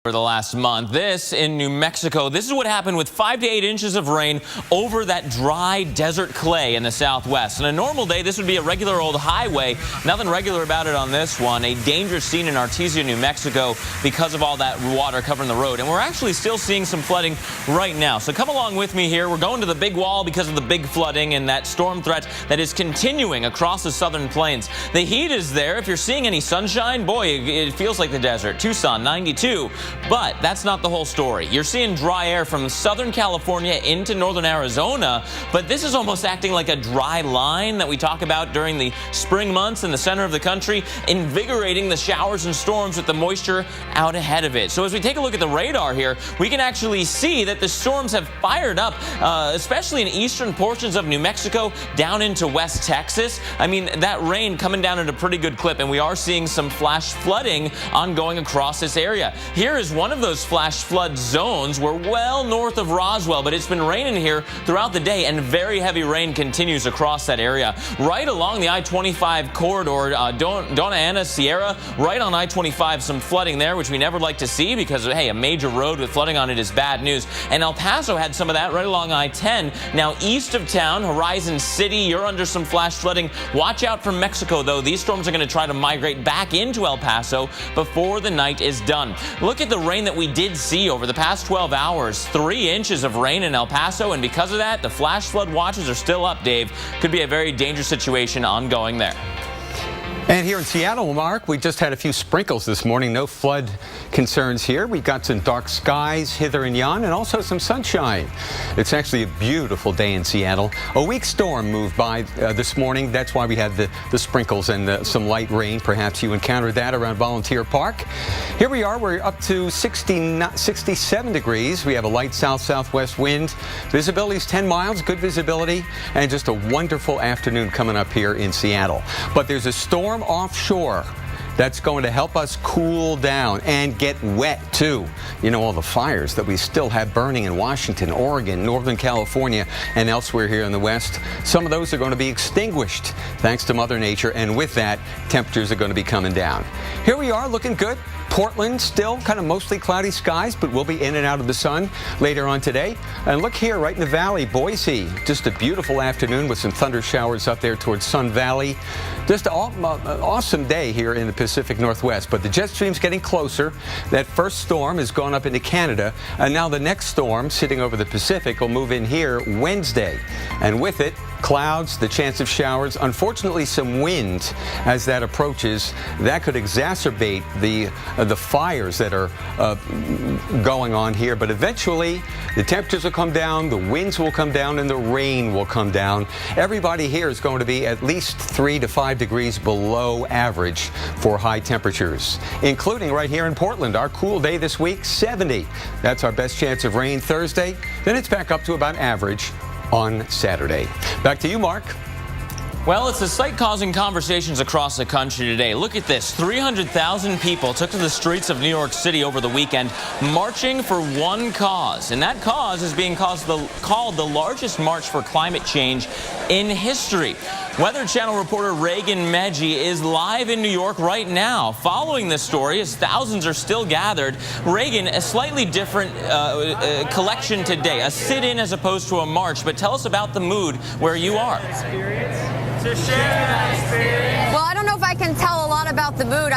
For the last month. This in New Mexico. This is what happened with 5 to 8 inches of rain over that dry desert clay in the southwest. On a normal day, this would be a regular old highway. Nothing regular about it on this one. A dangerous scene in Artesia, New Mexico because of all that water covering the road. And we're actually still seeing some flooding right now. So come along with me here. We're going to the big wall because of the big flooding and that storm threat that is continuing across the southern plains. The heat is there. If you're seeing any sunshine, boy, it feels like the desert. Tucson, 92. But that's not the whole story. You're seeing dry air from Southern California into northern Arizona, but this is almost acting like a dry line that we talk about during the spring months in the center of the country, invigorating the showers and storms with the moisture out ahead of it. So as we take a look at the radar here, we can actually see that the storms have fired up, especially in eastern portions of New Mexico down into West Texas. I mean, that rain coming down at a pretty good clip, and we are seeing some flash flooding ongoing across this area. Here is one of those flash flood zones. We're well north of Roswell, but it's been raining here throughout the day, and very heavy rain continues across that area. Right along the I-25 corridor, Donna Ana, Sierra, right on I-25, some flooding there, which we never like to see because, hey, a major road with flooding on it is bad news. And El Paso had some of that right along I-10. Now, east of town, Horizon City, you're under some flash flooding. Watch out for Mexico, though. These storms are going to try to migrate back into El Paso before the night is done. Look at the rain that we did see over the past 12 hours. 3 inches of rain in El Paso, and because of that, the flash flood watches are still up, Dave. Could be a very dangerous situation ongoing there. And here in Seattle, Mark, we just had a few sprinkles this morning. No flood concerns here. We got some dark skies hither and yon, and also some sunshine. It's actually a beautiful day in Seattle. A weak storm moved by this morning. That's why we had the sprinkles and some light rain. Perhaps you encountered that around Volunteer Park. Here we are. We're up to 67 degrees. We have a light south-southwest wind. Visibility is 10 miles, good visibility, and just a wonderful afternoon coming up here in Seattle. But there's a storm offshore that's going to help us cool down and get wet too. You know, all the fires that we still have burning in Washington, Oregon, Northern California, and elsewhere here in the West. Some of those are going to be extinguished thanks to Mother Nature, and with that, temperatures are going to be coming down. Here we are, looking good. Portland, still kind of mostly cloudy skies, but we'll be in and out of the sun later on today. And look here, right in the valley, Boise. Just a beautiful afternoon with some thunder showers up there towards Sun Valley. Just an awesome day here in the Pacific Northwest. But the jet stream's getting closer. That first storm has gone up into Canada. And now the next storm sitting over the Pacific will move in here Wednesday. And with it, clouds, the chance of showers, unfortunately some wind as that approaches. That could exacerbate the fires that are going on here. But eventually the temperatures will come down, the winds will come down, and the rain will come down. Everybody here is going to be at least 3 to 5 degrees below average for high temperatures, including right here in Portland. Our cool day this week, 70. That's our best chance of rain Thursday. Then it's back up to about average on Saturday. Back to you, Mark. Well, it's the site causing conversations across the country today. Look at this. 300,000 people took to the streets of New York City over the weekend, marching for one cause. And that cause is being called the largest march for climate change in history. Weather Channel reporter Reagan Medji is live in New York right now, following this story as thousands are still gathered. Reagan, a slightly different collection today, a sit-in as opposed to a march. But tell us about the mood where you are. To share that experience. Well, I don't know if I can tell a lot about the mood.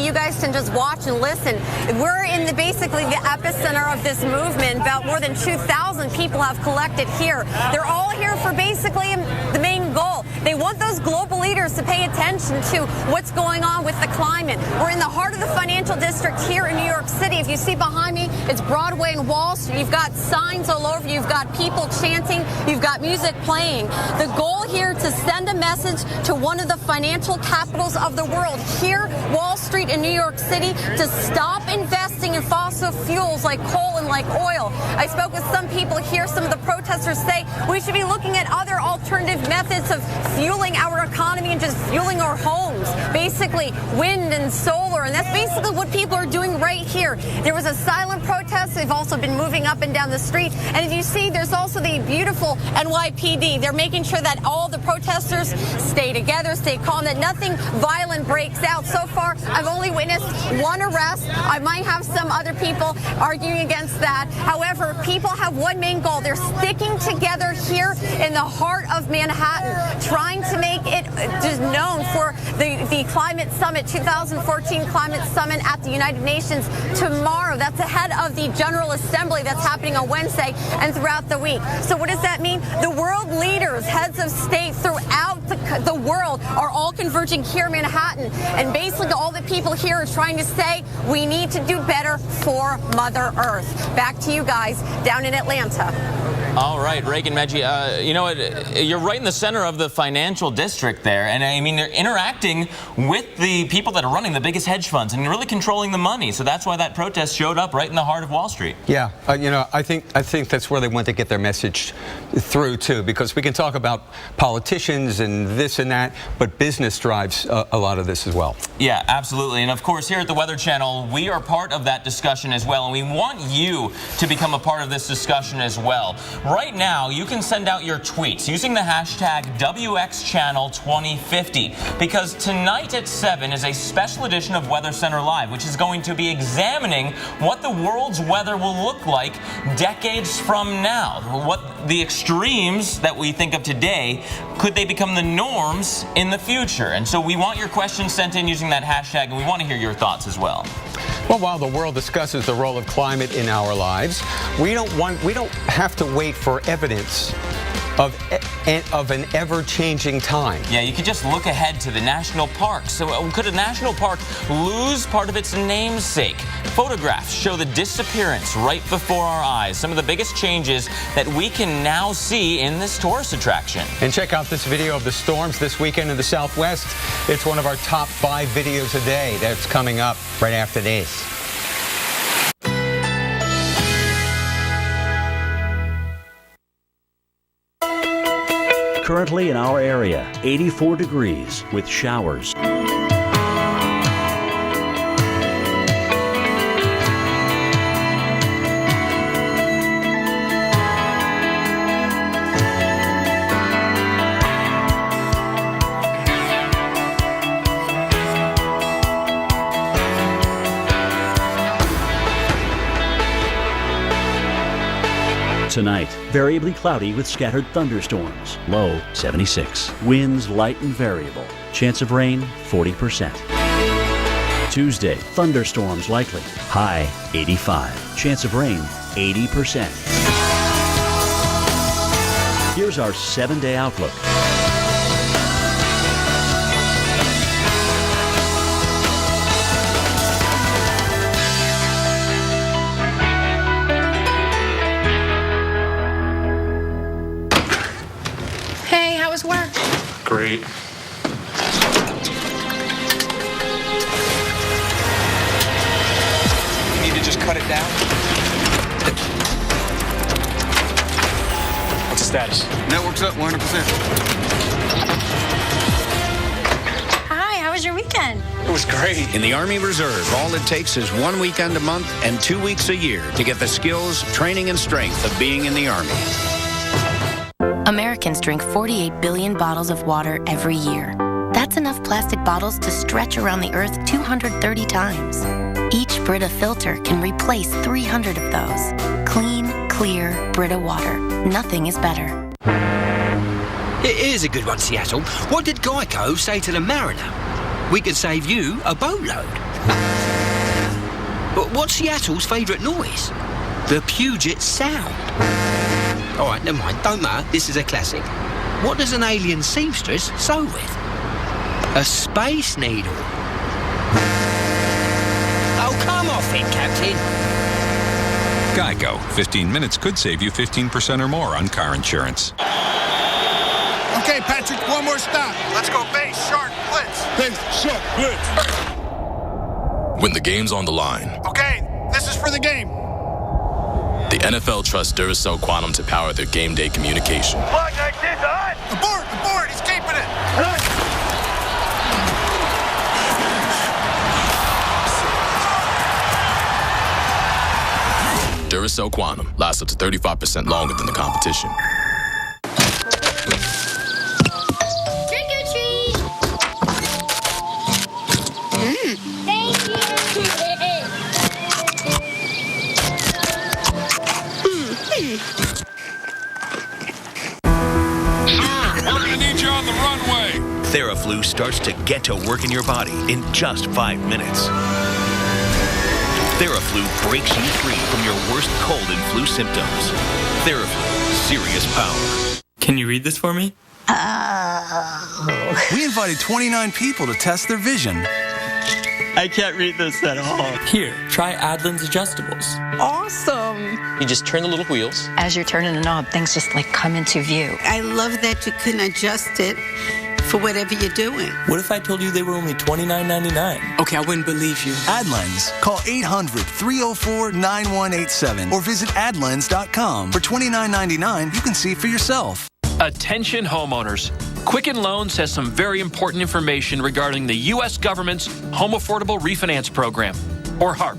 You guys can just watch and listen. We're in basically the epicenter of this movement. About more than 2,000 people have collected here. They're all here for basically the main goal. They want those global leaders to pay attention to what's going on with the climate. We're in the heart of the financial district here in New York City. If you see behind me, it's Broadway and Wall Street. You've got signs all over. You've got people chanting. You've got music playing. The goal here to send a message to one of the financial capitals of the world, here, Wall Street in New York City, to stop investing in fossil fuels like coal and like oil. I spoke with some people here. Some of the protesters say we should be looking at other alternative methods of fueling our economy and just fueling our homes. Basically, wind and solar. And that's basically what people are doing right here. There was a silent protest. They've also also been moving up and down the street. And as you see, there's also the beautiful NYPD. They're making sure that all the protesters stay together, stay calm, that nothing violent breaks out. So far, I've only witnessed one arrest. I might have some other people arguing against that. However, people have one main goal. They're sticking together here in the heart of Manhattan, trying to make it just known for the Climate Summit, 2014 Climate Summit at the United Nations tomorrow. That's ahead of the General Assembly that's happening on Wednesday and throughout the week. So what does that mean? The world leaders, heads of state throughout the world are all converging here in Manhattan. And basically all the people here are trying to say we need to do better for Mother Earth. Back to you guys down in Atlanta. All right, Reagan Medji, you know what, you're right in the center of the financial district there, and I mean, they're interacting with the people that are running the biggest hedge funds and really controlling the money, so that's why that protest showed up right in the heart of Wall Street. Yeah, you know, I think that's where they want to get their message through, too, because we can talk about politicians and this and that, but business drives a lot of this as well. Yeah, absolutely, and of course, here at the Weather Channel, we are part of that discussion as well, and we want you to become a part of this discussion as well. Right now, you can send out your tweets using the hashtag WXChannel2050 because tonight at 7 is a special edition of Weather Center Live, which is going to be examining what the world's weather will look like decades from now. What the extremes that we think of today, could they become the norms in the future? And so we want your questions sent in using that hashtag, and we want to hear your thoughts as well. Well, while the world discusses the role of climate in our lives, we don't have to wait for evidence of an ever-changing time. Yeah, you could just look ahead to the national parks. So could a national park lose part of its namesake? Photographs show the disappearance right before our eyes. Some of the biggest changes that we can now see in this tourist attraction. And check out this video of the storms this weekend in the Southwest. It's one of our top 5 videos a day. That's coming up right after this. Currently in our area, 84 degrees with showers. Tonight, variably cloudy with scattered thunderstorms. Low 76. Winds light and variable. Chance of rain 40%. Tuesday, thunderstorms likely. High 85. Chance of rain 80%. Here's our 7-day outlook. Great. You need to just cut it down. What's the status? Network's up 100%. Hi, how was your weekend? It was great. In the Army Reserve, all it takes is 1 weekend a month and 2 weeks a year to get the skills, training, and strength of being in the Army. Americans drink 48 billion bottles of water every year. That's enough plastic bottles to stretch around the Earth 230 times. Each Brita filter can replace 300 of those. Clean, clear Brita water. Nothing is better. Here's a good one, Seattle. What did Geico say to the mariner? We could save you a boatload. But what's Seattle's favourite noise? The Puget Sound. All right, never mind. Don't matter. This is a classic. What does an alien seamstress sew with? A space needle. Oh, come off it, Captain. Geico. 15 minutes could save you 15% or more on car insurance. Okay, Patrick, one more stop. Let's go base, shark, blitz. Base, shark, blitz. When the game's on the line. Okay, this is for the game. The NFL trusts Duracell Quantum to power their game day communication. Block 19 hot. Abort, he's keeping it. Duracell Quantum lasts up to 35% longer than the competition. Trick or treat! Thank you! Sir, we're gonna need you on the runway. Theraflu starts to get to work in your body in just 5 minutes. Theraflu breaks you free from your worst cold and flu symptoms. Theraflu, serious power. Can you read this for me? We invited 29 people to test their vision. I can't read this at all. Here, try Adlin's Adjustables. Awesome. You just turn the little wheels. As you're turning the knob, things just like come into view. I love that you can adjust it for whatever you're doing. What if I told you they were only $29.99? Okay, I wouldn't believe you. Adlens. Call 800-304-9187 or visit adlens.com. For $29.99, you can see for yourself. Attention homeowners. Quicken Loans has some very important information regarding the U.S. government's Home Affordable Refinance Program, or HARP.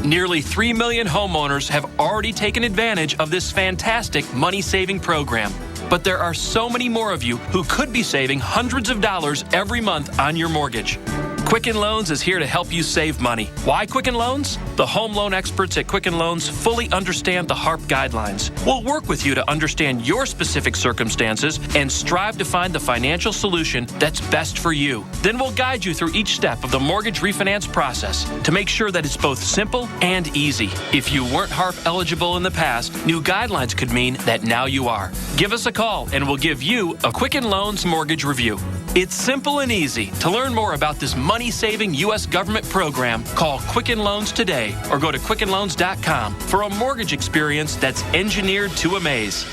Nearly 3 million homeowners have already taken advantage of this fantastic money-saving program. But there are so many more of you who could be saving hundreds of dollars every month on your mortgage. Quicken Loans is here to help you save money. Why Quicken Loans? The home loan experts at Quicken Loans fully understand the HARP guidelines. We'll work with you to understand your specific circumstances and strive to find the financial solution that's best for you. Then we'll guide you through each step of the mortgage refinance process to make sure that it's both simple and easy. If you weren't HARP eligible in the past, new guidelines could mean that now you are. Give us a call and we'll give you a Quicken Loans mortgage review. It's simple and easy. To learn more about this money-saving U.S. government program, call Quicken Loans today or go to quickenloans.com for a mortgage experience that's engineered to amaze.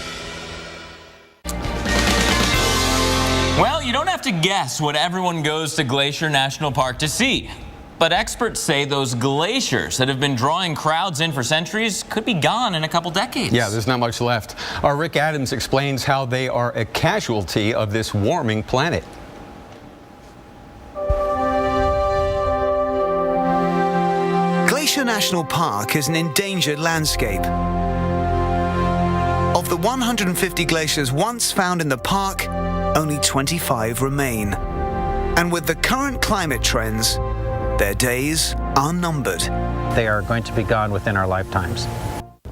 Well, you don't have to guess what everyone goes to Glacier National Park to see. But experts say those glaciers that have been drawing crowds in for centuries could be gone in a couple decades. Yeah, there's not much left. Our Rick Adams explains how they are a casualty of this warming planet. Glacier National Park is an endangered landscape. Of the 150 glaciers once found in the park, only 25 remain. And with the current climate trends, their days are numbered. They are going to be gone within our lifetimes.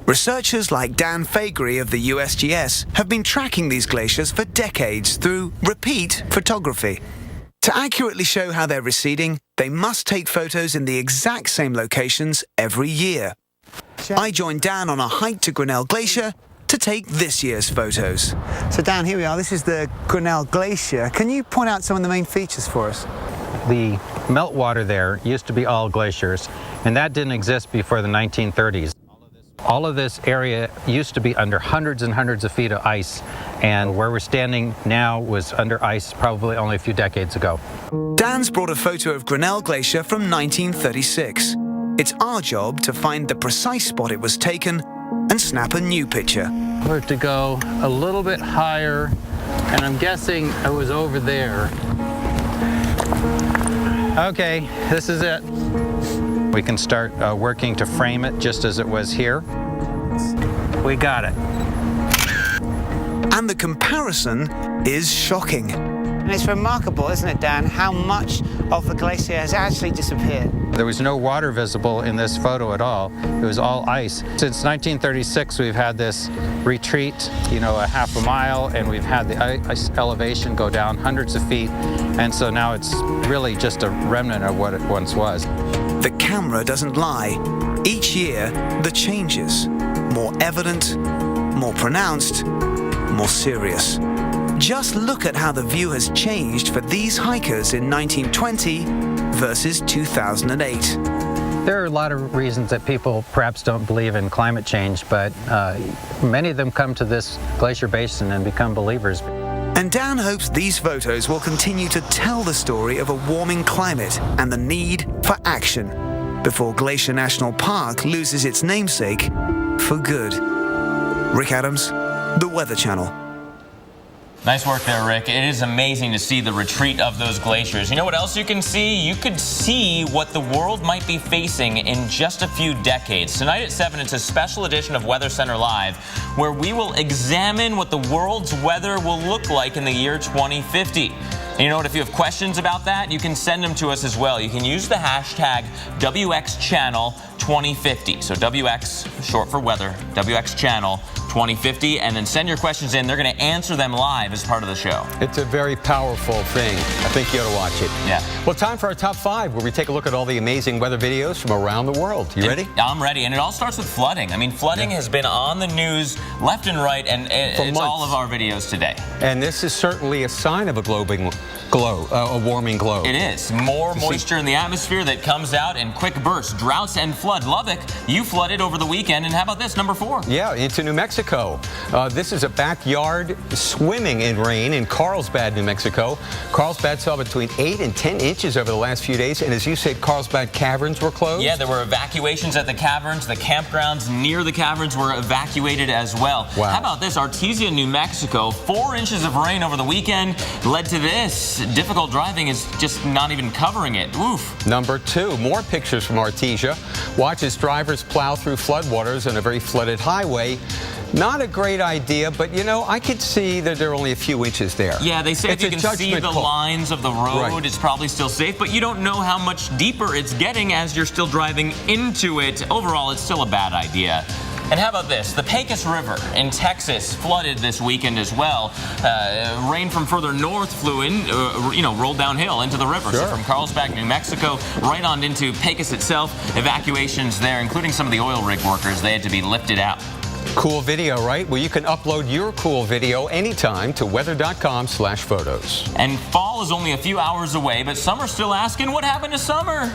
Researchers like Dan Faegre of the USGS have been tracking these glaciers for decades through repeat photography. To accurately show how they're receding, they must take photos in the exact same locations every year. I joined Dan on a hike to Grinnell Glacier to take this year's photos. So Dan, here we are. This is the Grinnell Glacier. Can you point out some of the main features for us? The meltwater there used to be all glaciers, and that didn't exist before the 1930s. All of this area used to be under hundreds and hundreds of feet of ice, and where we're standing now was under ice probably only a few decades ago. Dan's brought a photo of Grinnell Glacier from 1936. It's our job to find the precise spot it was taken and snap a new picture. We're to go a little bit higher, and I'm guessing it was over there. Okay, this is it. We can start working to frame it just as it was here. We got it. And the comparison is shocking. And it's remarkable, isn't it, Dan, how much of the glacier has actually disappeared? There was no water visible in this photo at all. It was all ice. Since 1936, we've had this retreat, a half a mile, and we've had the ice elevation go down hundreds of feet. And so now it's really just a remnant of what it once was. The camera doesn't lie. Each year, the changes. More evident, more pronounced, more serious. Just look at how the view has changed for these hikers in 1920 versus 2008. There are a lot of reasons that people perhaps don't believe in climate change, but many of them come to this glacier basin and become believers. And Dan hopes these photos will continue to tell the story of a warming climate and the need for action before Glacier National Park loses its namesake for good. Rick Adams, The Weather Channel. Nice work there, Rick. It is amazing to see the retreat of those glaciers. You know what else you can see? You could see what the world might be facing in just a few decades. Tonight at 7, it's a special edition of Weather Center Live, where we will examine what the world's weather will look like in the year 2050. And you know what? If you have questions about that, you can send them to us as well. You can use the hashtag WXChannel2050. So WX, short for weather, WXChannel2050, and then send your questions in. They're going to answer them live as part of the show. It's a very powerful thing. I think you ought to watch it. Yeah. Well, time for our top 5, where we take a look at all the amazing weather videos from around the world. You ready? I'm ready. And it all starts with flooding. I mean, flooding has been on the news left and right, and it's all of our videos today. And this is certainly a sign of a warming globe. It is. More moisture in the atmosphere that comes out in quick bursts. Droughts and flood. Lubbock, you flooded over the weekend. And how about this, number 4? Yeah, into New Mexico. This is a backyard swimming in rain in Carlsbad, New Mexico. Carlsbad saw between 8 and 10 inches over the last few days. And as you said, Carlsbad caverns were closed? Yeah, there were evacuations at the caverns. The campgrounds near the caverns were evacuated as well. Wow. How about this? Artesia, New Mexico. 4 inches of rain over the weekend led to this. Difficult driving is just not even covering it. Oof. Number 2, more pictures from Artesia. Watch as drivers plow through floodwaters on a very flooded highway. Not a great idea, but you know, I could see that there are only a few inches there. Yeah, they say it's if you can see the lines of the road, it's probably still safe, but you don't know how much deeper it's getting as you're still driving into it. Overall, it's still a bad idea. And how about this? The Pecos River in Texas flooded this weekend as well. Rain from further north flew in, rolled downhill into the river. Sure. So from Carlsbad, New Mexico, right on into Pecos itself. Evacuations there, including some of the oil rig workers. They had to be lifted out. Cool video, right? Well, you can upload your cool video anytime to weather.com/photos. And fall is only a few hours away, but some are still asking, what happened to summer?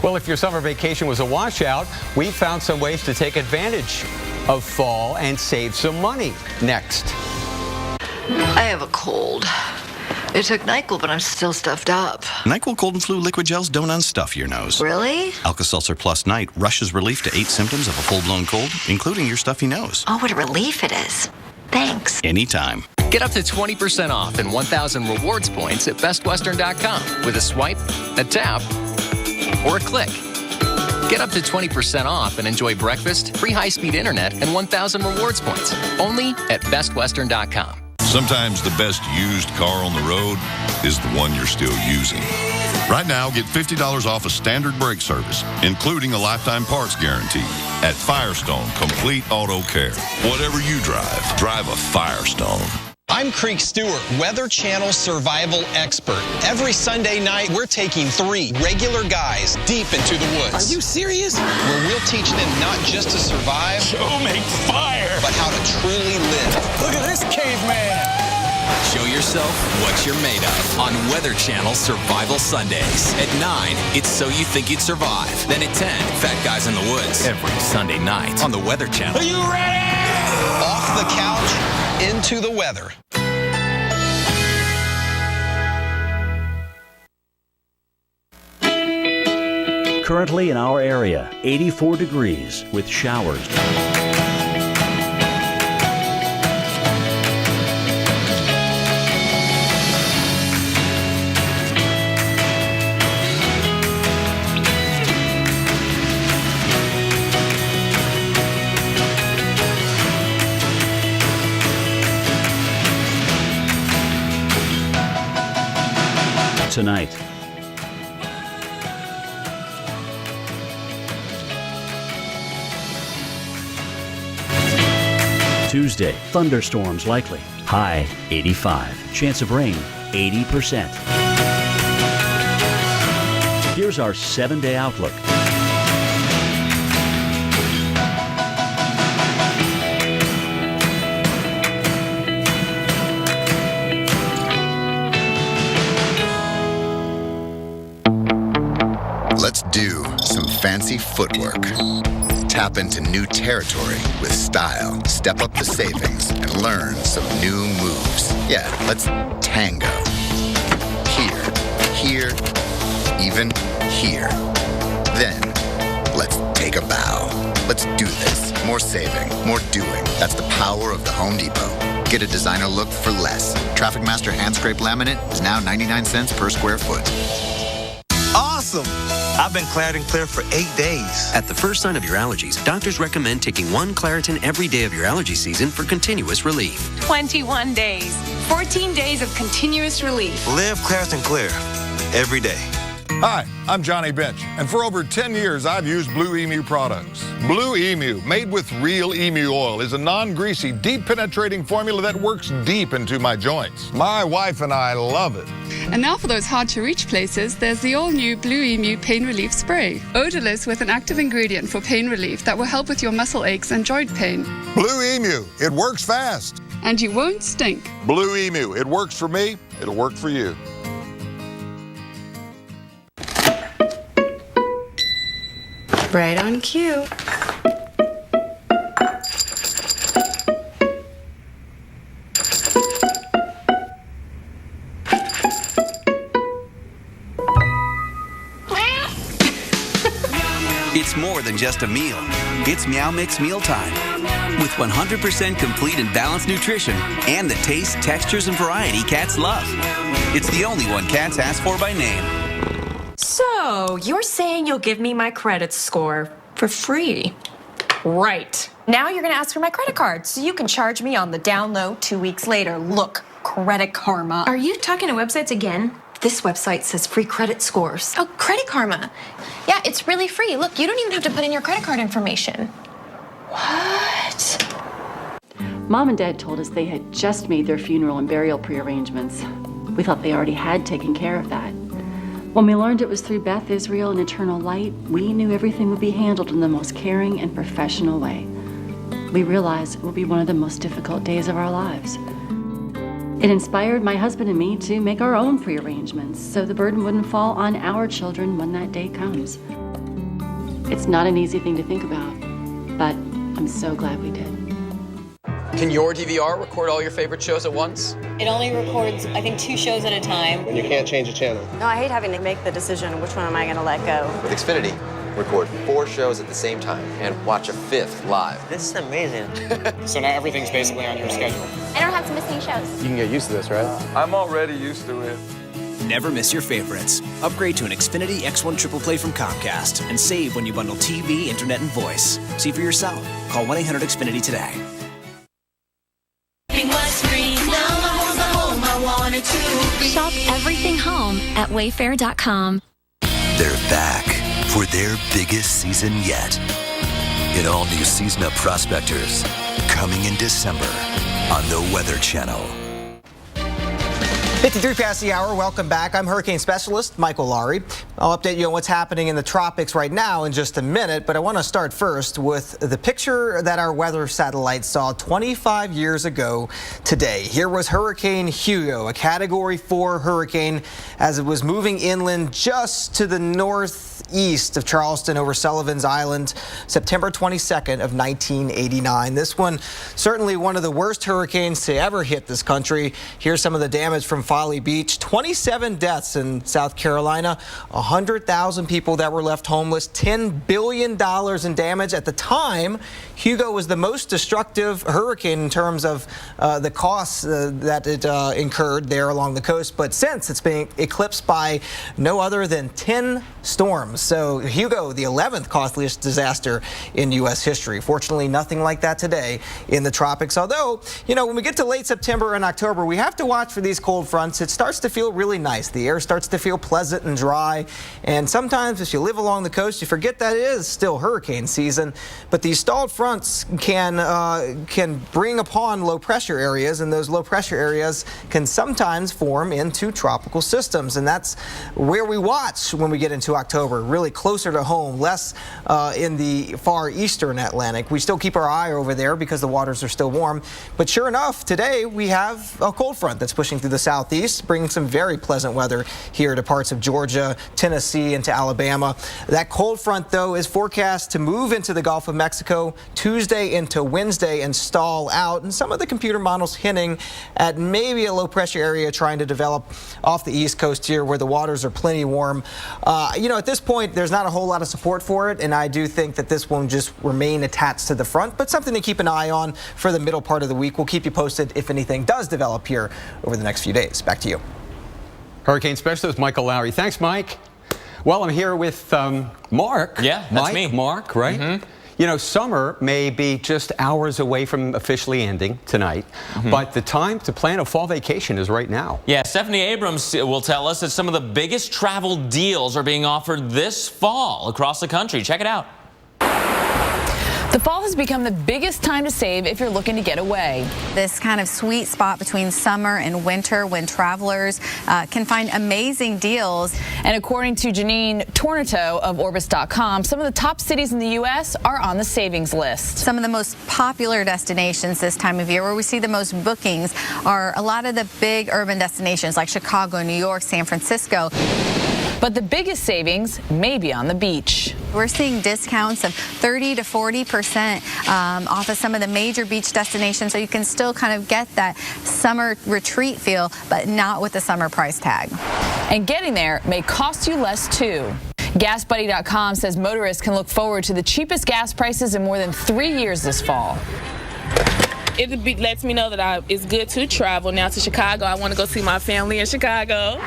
Well, if your summer vacation was a washout, we found some ways to take advantage of fall and save some money. Next. I have a cold. It took NyQuil, but I'm still stuffed up. NyQuil Cold and Flu Liquid Gels don't unstuff your nose. Really? Alka-Seltzer Plus Night rushes relief to 8 symptoms of a full-blown cold, including your stuffy nose. Oh, what a relief it is. Thanks. Anytime. Get up to 20% off and 1,000 rewards points at bestwestern.com with a swipe, a tap, or a click. Get up to 20% off and enjoy breakfast, free high-speed internet, and 1,000 rewards points. Only at bestwestern.com. Sometimes the best used car on the road is the one you're still using. Right now, get $50 off a standard brake service, including a lifetime parts guarantee at Firestone Complete Auto Care. Whatever you drive, drive a Firestone. I'm Creek Stewart, Weather Channel survival expert. Every Sunday night, we're taking 3 regular guys deep into the woods. Are you serious? Where we'll teach them not just to survive, make fire, but how to truly live. Look at this caveman. Show yourself what you're made of on Weather Channel Survival Sundays. At 9, it's So You Think You'd Survive. Then at 10, Fat Guys in the Woods. Every Sunday night on the Weather Channel. Are you ready? Off the couch, into the weather. Currently in our area, 84 degrees with showers. Tonight. Tuesday, thunderstorms likely. High 85. Chance of rain 80%. Here's our 7-day outlook. Let's do some fancy footwork. Tap into new territory with style. Step up the savings and learn some new moves. Yeah, let's tango. Here, even here. Then, let's take a bow. Let's do this. More saving, more doing. That's the power of the Home Depot. Get a designer look for less. Traffic Master hand scrape laminate is now 99 cents per square foot. Awesome! I've been Claritin Clear for 8 days. At the first sign of your allergies, doctors recommend taking one Claritin every day of your allergy season for continuous relief. 21 days. 14 days of continuous relief. Live Claritin Clear every day. Hi, I'm Johnny Bench, and for over 10 years, I've used Blue Emu products. Blue Emu, made with real emu oil, is a non-greasy, deep-penetrating formula that works deep into my joints. My wife and I love it. And now for those hard-to-reach places, there's the all-new Blue Emu Pain Relief Spray. Odorless with an active ingredient for pain relief that will help with your muscle aches and joint pain. Blue Emu, it works fast. And you won't stink. Blue Emu, it works for me, it'll work for you. Right on cue. It's more than just a meal. It's Meow Mix Mealtime. With 100% complete and balanced nutrition and the taste, textures, and variety cats love. It's the only one cats ask for by name. So, you're saying you'll give me my credit score for free? Right. Now you're going to ask for my credit card so you can charge me on the down low 2 weeks later. Look, Credit Karma. Are you talking to websites again? This website says free credit scores. Oh, Credit Karma. Yeah, it's really free. Look, you don't even have to put in your credit card information. What? Mom and Dad told us they had just made their funeral and burial pre-arrangements. We thought they already had taken care of that. When we learned it was through Beth Israel and Eternal Light, we knew everything would be handled in the most caring and professional way. We realized it would be one of the most difficult days of our lives. It inspired my husband and me to make our own pre-arrangements so the burden wouldn't fall on our children when that day comes. It's not an easy thing to think about, but I'm so glad we did. Can your DVR record all your favorite shows at once? It only records, I think, 2 shows at a time. And you can't change a channel. No, I hate having to make the decision, which one am I going to let go? With Xfinity, record 4 shows at the same time and watch a 5th live. This is amazing. So now everything's basically on your schedule. I don't have to miss any shows. You can get used to this, right? I'm already used to it. Never miss your favorites. Upgrade to an Xfinity X1 Triple Play from Comcast and save when you bundle TV, internet, and voice. See for yourself. Call 1-800-XFINITY today. Shop everything home at Wayfair.com. They're back for their biggest season yet. An all-new season of Prospectors, coming in December on the Weather Channel. 53 past the hour. Welcome back. I'm hurricane specialist Michael Lowry. I'll update you on what's happening in the tropics right now in just a minute, but I want to start first with the picture that our weather satellite saw 25 years ago today. Here was Hurricane Hugo, a Category 4 hurricane, as it was moving inland just to the northeast of Charleston over Sullivan's Island, September 22nd of 1989. This one certainly one of the worst hurricanes to ever hit this country. Here's some of the damage from Folly Beach. 27 deaths in South Carolina, 100,000 people that were left homeless, $10 billion in damage. At the time, Hugo was the most destructive hurricane in terms of the costs that it incurred there along the coast. But since, it's been eclipsed by no other than 10 storms. So Hugo, the 11th costliest disaster in U.S. history. Fortunately, nothing like that today in the tropics. Although, you know, when we get to late September and October, we have to watch for these cold fronts. It starts to feel really nice. The air starts to feel pleasant and dry. And sometimes if you live along the coast, you forget that it is still hurricane season. But these stalled fronts can bring upon low pressure areas, and those low pressure areas can sometimes form into tropical systems. And that's where we watch when we get into October, really closer to home, less in the far eastern Atlantic. We still keep our eye over there because the waters are still warm. But sure enough, today we have a cold front that's pushing through the southeast, bringing some very pleasant weather here to parts of Georgia, Tennessee, Tennessee into Alabama. That cold front, though, is forecast to move into the Gulf of Mexico Tuesday into Wednesday and stall out. And some of the computer models hinting at maybe a low pressure area trying to develop off the East Coast here where the waters are plenty warm. At this point, there's not a whole lot of support for it, and I do think that this won't just remain attached to the front, but something to keep an eye on for the middle part of the week. We'll keep you posted if anything does develop here over the next few days. Back to you. Hurricane Specialist Michael Lowry. Thanks, Mike. Well, I'm here with Mark. Yeah, that's me. Mark, right? Mm-hmm. You know, summer may be just hours away from officially ending tonight, but the time to plan a fall vacation is right now. Yeah, Stephanie Abrams will tell us that some of the biggest travel deals are being offered this fall across the country. Check it out. The fall has become the biggest time to save if you're looking to get away. This kind of sweet spot between summer and winter when travelers can find amazing deals. And according to Janine Tornato of Orbis.com, some of the top cities in the U.S. are on the savings list. Some of the most popular destinations this time of year where we see the most bookings are a lot of the big urban destinations like Chicago, New York, San Francisco. But the biggest savings may be on the beach. We're seeing discounts of 30 to 40% off of some of the major beach destinations, so you can still kind of get that summer retreat feel, but not with the summer price tag. And getting there may cost you less too. GasBuddy.com says motorists can look forward to the cheapest gas prices in more than 3 years this fall. It lets me know that it's good to travel now to Chicago. I want to go see my family in Chicago.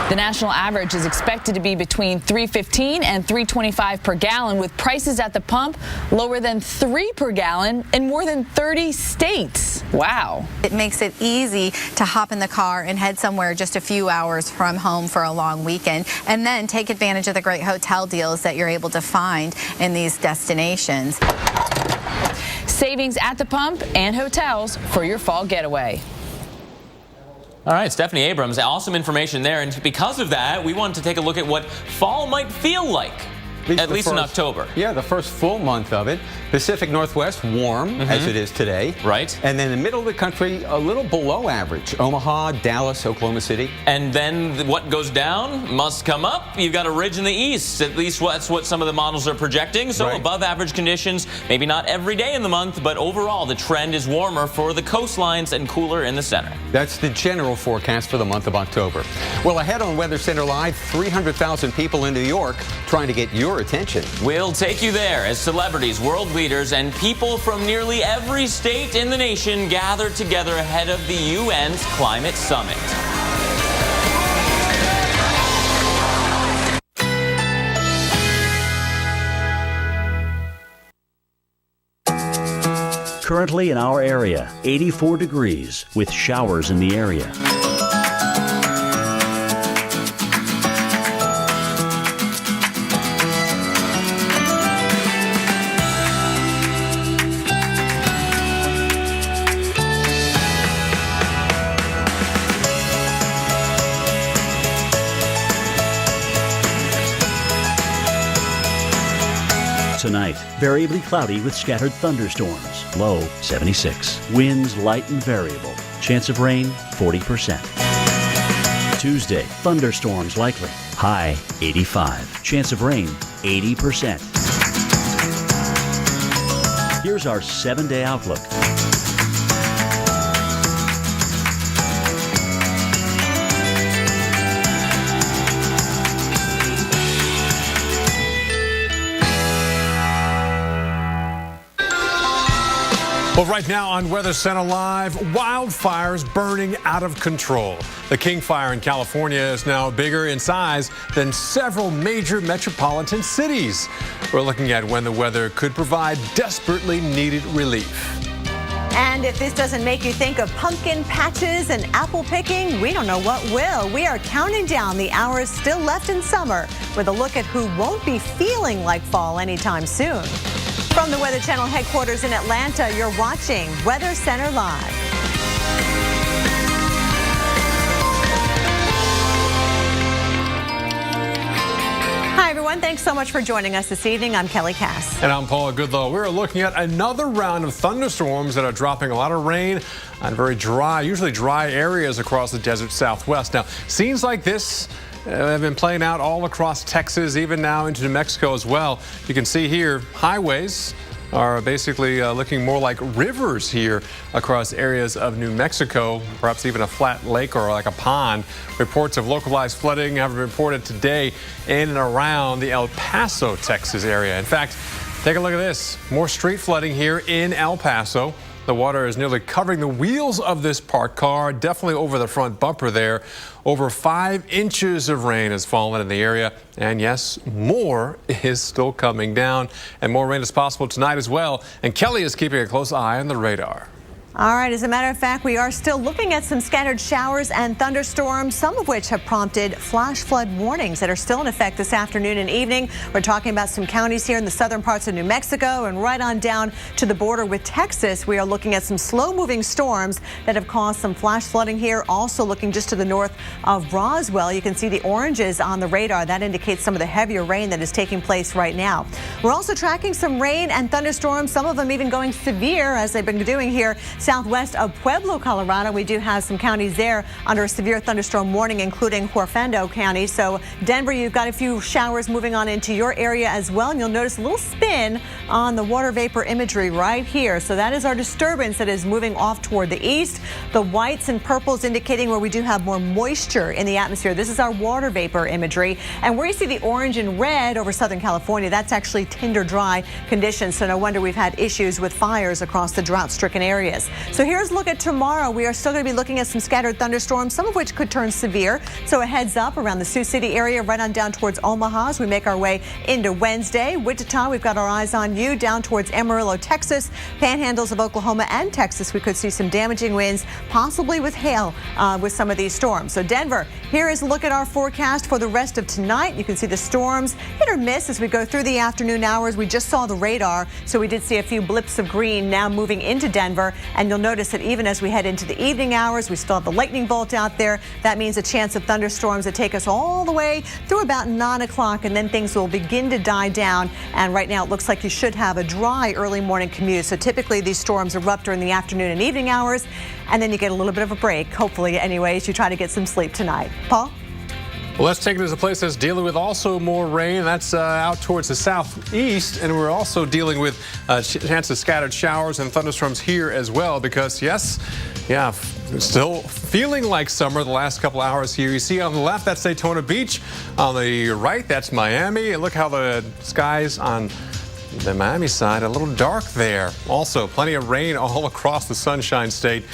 The national average is expected to be between $3.15 and $3.25 per gallon, with prices at the pump lower than $3 per gallon in more than 30 states. Wow. It makes it easy to hop in the car and head somewhere just a few hours from home for a long weekend, and then take advantage of the great hotel deals that you're able to find in these destinations. Savings at the pump and hotels for your fall getaway. All right, Stephanie Abrams, awesome information there. And because of that, we wanted to take a look at what fall might feel like, at least in October. Yeah, the first full month of it. Pacific Northwest, warm, as it is today. Right. And then the middle of the country, a little below average. Omaha, Dallas, Oklahoma City. And then what goes down must come up. You've got a ridge in the east. At least that's what some of the models are projecting. So above average conditions, maybe not every day in the month, but overall the trend is warmer for the coastlines and cooler in the center. That's the general forecast for the month of October. Well, ahead on Weather Center Live, 300,000 people in New York trying to get your attention. We'll take you there as celebrities, world leaders, and people from nearly every state in the nation gather together ahead of the UN's Climate Summit. Currently in our area, 84 degrees with showers in the area. Tonight, variably cloudy with scattered thunderstorms. Low 76. Winds light and variable. Chance of rain 40%. Tuesday, thunderstorms likely. High 85. Chance of rain 80%. Here's our 7-day outlook. Well, right now on Weather Center Live, wildfires burning out of control. The King Fire in California is now bigger in size than several major metropolitan cities. We're looking at when the weather could provide desperately needed relief. And if this doesn't make you think of pumpkin patches and apple picking, we don't know what will. We are counting down the hours still left in summer with a look at who won't be feeling like fall anytime soon. From the Weather Channel headquarters in Atlanta, you're watching Weather Center Live. Hi, everyone. Thanks so much for joining us this evening. I'm Kelly Cass. And I'm Paula Goodlow. We're looking at another round of thunderstorms that are dropping a lot of rain on very dry, usually dry areas across the desert Southwest. Now, scenes like this have been playing out all across Texas, even now into New Mexico as well. You can see here, highways are basically looking more like rivers here across areas of New Mexico, perhaps even a flat lake or like a pond. Reports of localized flooding have been reported today in and around the El Paso, Texas area. In fact, take a look at this. More street flooding here in El Paso. The water is nearly covering the wheels of this parked car, definitely over the front bumper there. Over 5 inches of rain has fallen in the area. And yes, more is still coming down. And more rain is possible tonight as well. And Kelly is keeping a close eye on the radar. All right, as a matter of fact, we are still looking at some scattered showers and thunderstorms, some of which have prompted flash flood warnings that are still in effect this afternoon and evening. We're talking about some counties here in the southern parts of New Mexico and right on down to the border with Texas. We are looking at some slow-moving storms that have caused some flash flooding here. Also looking just to the north of Roswell, you can see the oranges on the radar. That indicates some of the heavier rain that is taking place right now. We're also tracking some rain and thunderstorms, some of them even going severe as they've been doing here southwest of Pueblo, Colorado. We do have some counties there under a severe thunderstorm warning, including Huerfando County. So Denver, you've got a few showers moving on into your area as well. And you'll notice a little spin on the water vapor imagery right here. So that is our disturbance that is moving off toward the east. The whites and purples indicating where we do have more moisture in the atmosphere. This is our water vapor imagery. And where you see the orange and red over Southern California, that's actually tinder dry conditions. So no wonder we've had issues with fires across the drought-stricken areas. So here's a look at tomorrow. We are still going to be looking at some scattered thunderstorms, some of which could turn severe. So a heads up around the Sioux City area, right on down towards Omaha as we make our way into Wednesday. Wichita, we've got our eyes on you down towards Amarillo, Texas. Panhandles of Oklahoma and Texas, we could see some damaging winds, possibly with hail with some of these storms. So Denver, here is a look at our forecast for the rest of tonight. You can see the storms hit or miss as we go through the afternoon hours. We just saw the radar, so we did see a few blips of green now moving into Denver. And you'll notice that even as we head into the evening hours, we still have the lightning bolt out there. That means a chance of thunderstorms that take us all the way through about 9 o'clock, and then things will begin to die down. And right now it looks like you should have a dry early morning commute. So typically these storms erupt during the afternoon and evening hours, and then you get a little bit of a break, hopefully anyways, you try to get some sleep tonight. Paul? Well, let's take it as a place that's dealing with also more rain. That's out towards the southeast, and we're also dealing with a chance of scattered showers and thunderstorms here as well because, yes, yeah, still feeling like summer the last couple hours here. You see on the left, that's Daytona Beach. On the right, that's Miami. And look how the skies on the Miami side, a little dark there. Also, plenty of rain all across the Sunshine State.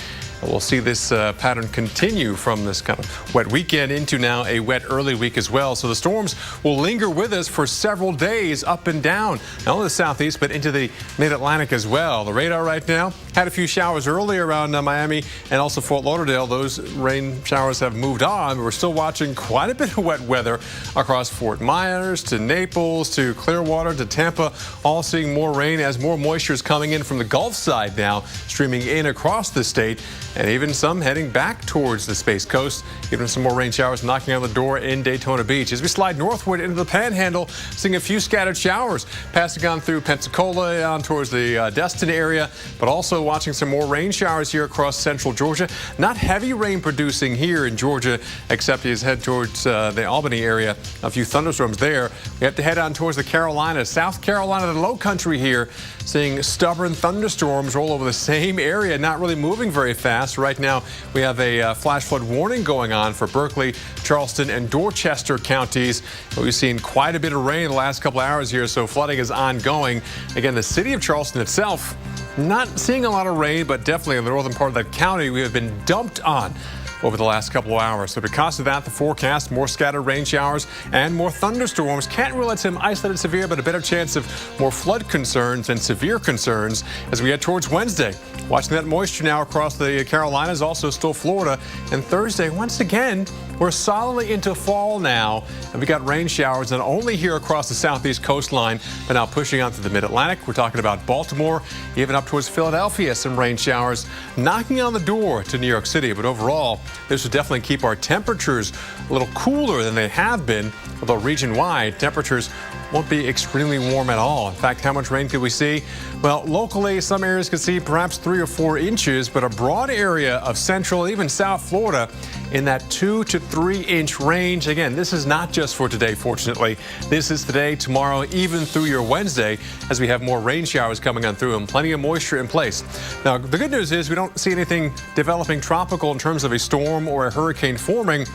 We'll see this pattern continue from this kind of wet weekend into now a wet early week as well. So the storms will linger with us for several days up and down, not only the southeast, but into the mid-Atlantic as well. The radar right now had a few showers earlier around Miami and also Fort Lauderdale. Those rain showers have moved on. We're still watching quite a bit of wet weather across Fort Myers to Naples to Clearwater to Tampa, all seeing more rain as more moisture is coming in from the Gulf side now, streaming in across the state. And even some heading back towards the Space Coast. Even some more rain showers knocking on the door in Daytona Beach. As we slide northward into the Panhandle, seeing a few scattered showers passing on through Pensacola on towards the Destin area, but also watching some more rain showers here across central Georgia. Not heavy rain producing here in Georgia, except as head towards the Albany area. A few thunderstorms there. We have to head on towards the Carolinas. South Carolina, the low country here, seeing stubborn thunderstorms roll over the same area, not really moving very fast. Right now, we have a flash flood warning going on for Berkeley, Charleston, and Dorchester counties. We've seen quite a bit of rain in the last couple hours here, so flooding is ongoing. Again, the city of Charleston itself, not seeing a lot of rain, but definitely in the northern part of that county, we have been dumped on over the last couple of hours. So because of that, the forecast, more scattered rain showers and more thunderstorms. Can't rule out some isolated severe, but a better chance of more flood concerns and severe concerns as we head towards Wednesday. Watching that moisture now across the Carolinas, also still Florida. And Thursday, once again, we're solidly into fall now, and we got rain showers not only here across the southeast coastline, but now pushing on to the mid-Atlantic. We're talking about Baltimore, even up towards Philadelphia, some rain showers knocking on the door to New York City. But overall, this will definitely keep our temperatures a little cooler than they have been, although region-wide temperatures won't be extremely warm at all. In fact, how much rain could we see? Well, locally, some areas could see perhaps 3 or 4 inches, but a broad area of central, even South Florida, in that 2 to 3 inch range. Again, this is not just for today, fortunately. This is today, tomorrow, even through your Wednesday, as we have more rain showers coming on through and plenty of moisture in place. Now, the good news is we don't see anything developing tropical in terms of a storm or a hurricane forming,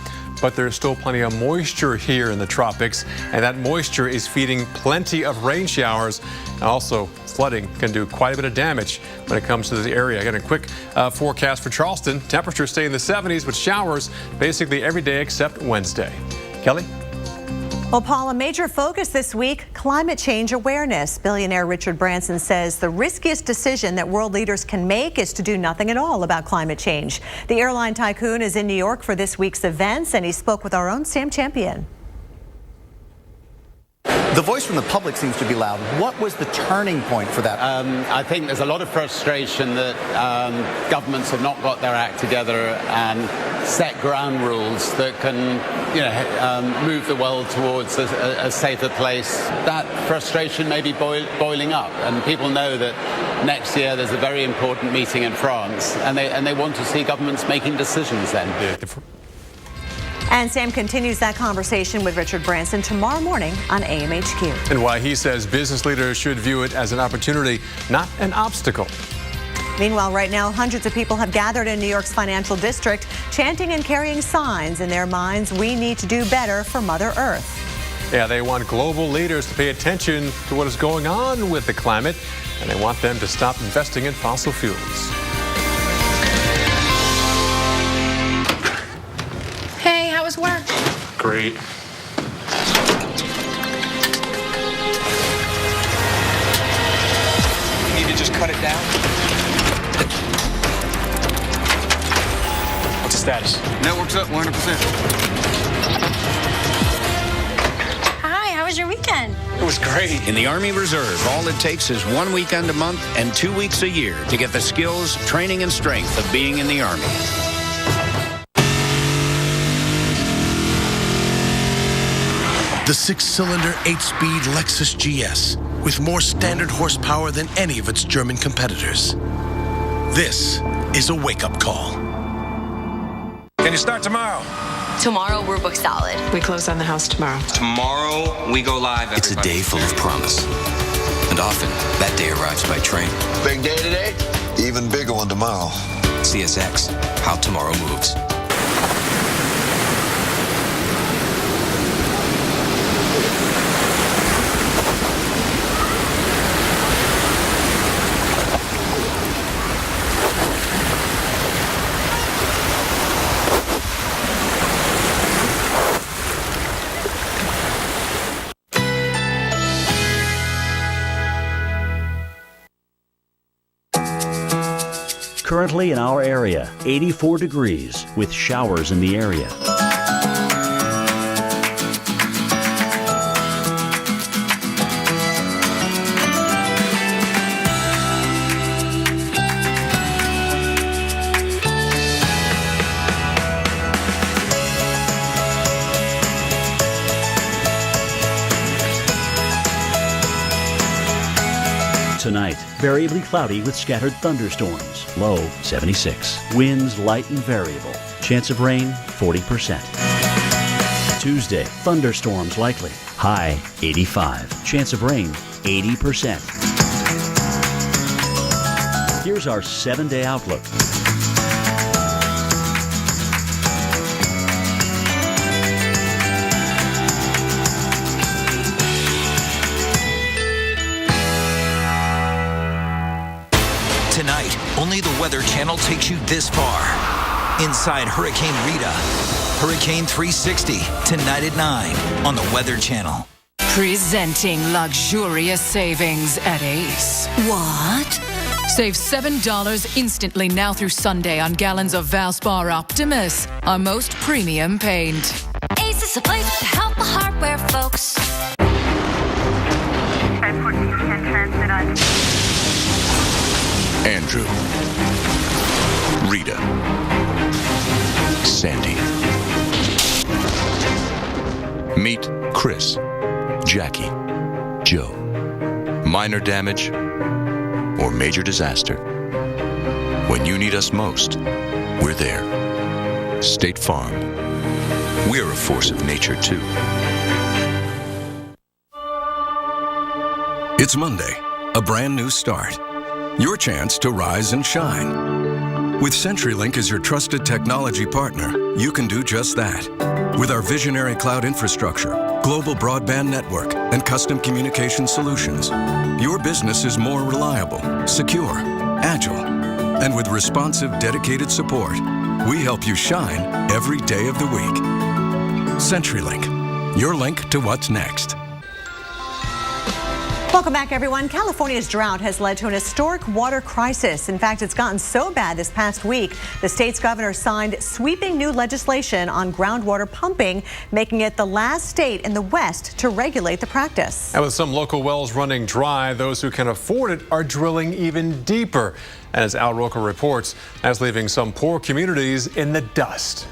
but there's still plenty of moisture here in the tropics, and that moisture is feeding plenty of rain showers. And also, flooding can do quite a bit of damage when it comes to the area. Again, a quick forecast for Charleston. Temperatures stay in the 70s with showers basically every day except Wednesday. Kelly? Well, Paul, a major focus this week, climate change awareness. Billionaire Richard Branson says the riskiest decision that world leaders can make is to do nothing at all about climate change. The airline tycoon is in New York for this week's events, and he spoke with our own Sam Champion. The voice from the public seems to be loud. What was the turning point for that? I think there's a lot of frustration that governments have not got their act together and set ground rules that can, move the world towards a safer place. That frustration may be boiling up, and people know that next year there's a very important meeting in France, and they want to see governments making decisions then. And Sam continues that conversation with Richard Branson tomorrow morning on AMHQ. And why he says business leaders should view it as an opportunity, not an obstacle. Meanwhile, right now, hundreds of people have gathered in New York's financial district, chanting and carrying signs in their minds, "We need to do better for Mother Earth." Yeah, they want global leaders to pay attention to what is going on with the climate, and they want them to stop investing in fossil fuels. Hey, how was work? Great. You need to just cut it down. What's the status? Network's up 100%. Hi, how was your weekend? It was great. In the Army Reserve, all it takes is 1 weekend a month and 2 weeks a year to get the skills, training, and strength of being in the Army. The 6-cylinder, 8-speed Lexus GS with more standard horsepower than any of its German competitors. This is a wake-up call. Can you start tomorrow? Tomorrow, we're booked solid. We close on the house tomorrow. Tomorrow, we go live. It's a day full of promise. And often, that day arrives by train. Big day today? Even bigger one tomorrow. CSX, how tomorrow moves. Currently in our area, 84 degrees with showers in the area. Tonight, variably cloudy with scattered thunderstorms. Low 76. Winds light and variable. Chance of rain 40%. Tuesday, thunderstorms likely. High 85. Chance of rain 80%. Here's our 7-day outlook. Tonight, only the Weather Channel takes you this far. Inside Hurricane Rita. Hurricane 360, tonight at 9 on the Weather Channel. Presenting luxurious savings at Ace. What? Save $7 instantly now through Sunday on gallons of Valspar Optimus, our most premium paint. Ace is a place to help the hardware folks. Andrew, Rita, Sandy. Meet Chris, Jackie, Joe. Minor damage or major disaster. When you need us most, we're there. State Farm. We're a force of nature, too. It's Monday, a brand new start. Your chance to rise and shine. With CenturyLink as your trusted technology partner, you can do just that. With our visionary cloud infrastructure, global broadband network, and custom communication solutions, your business is more reliable, secure, agile, and with responsive, dedicated support, we help you shine every day of the week. CenturyLink, your link to what's next. Welcome back, everyone. California's drought has led to an historic water crisis. In fact, it's gotten so bad this past week, the state's governor signed sweeping new legislation on groundwater pumping, making it the last state in the West to regulate the practice. And with some local wells running dry, those who can afford it are drilling even deeper. And as Al Roker reports, that's leaving some poor communities in the dust.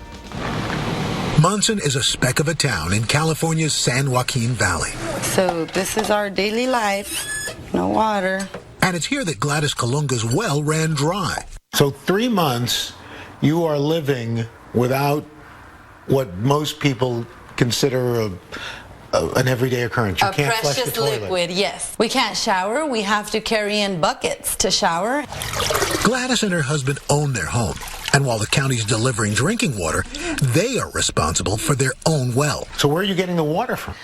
Monson is a speck of a town in California's San Joaquin Valley. So this is our daily life, no water. And it's here that Gladys Kalunga's well ran dry. So 3 months, you are living without what most people consider an everyday occurrence. You can't flush the precious toilet. liquid, yes. We can't shower. We have to carry in buckets to shower. Gladys and her husband own their home. And while the county's delivering drinking water, they are responsible for their own well. So where are you getting the water from?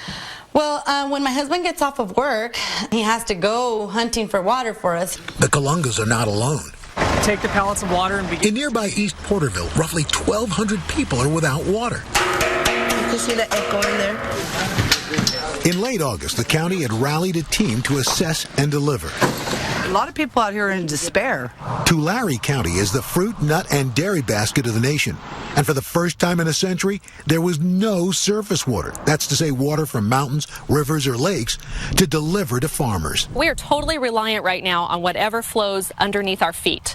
Well, when my husband gets off of work, he has to go hunting for water for us. The Kalungas are not alone. Take the pallets of water and begin. In nearby East Porterville, roughly 1,200 people are without water. You can see the echo in there. In late August, the county had rallied a team to assess and deliver. A lot of people out here are in despair. Tulare County is the fruit, nut, and dairy basket of the nation. And for the first time in a century, there was no surface water. That's to say water from mountains, rivers, or lakes to deliver to farmers. We are totally reliant right now on whatever flows underneath our feet.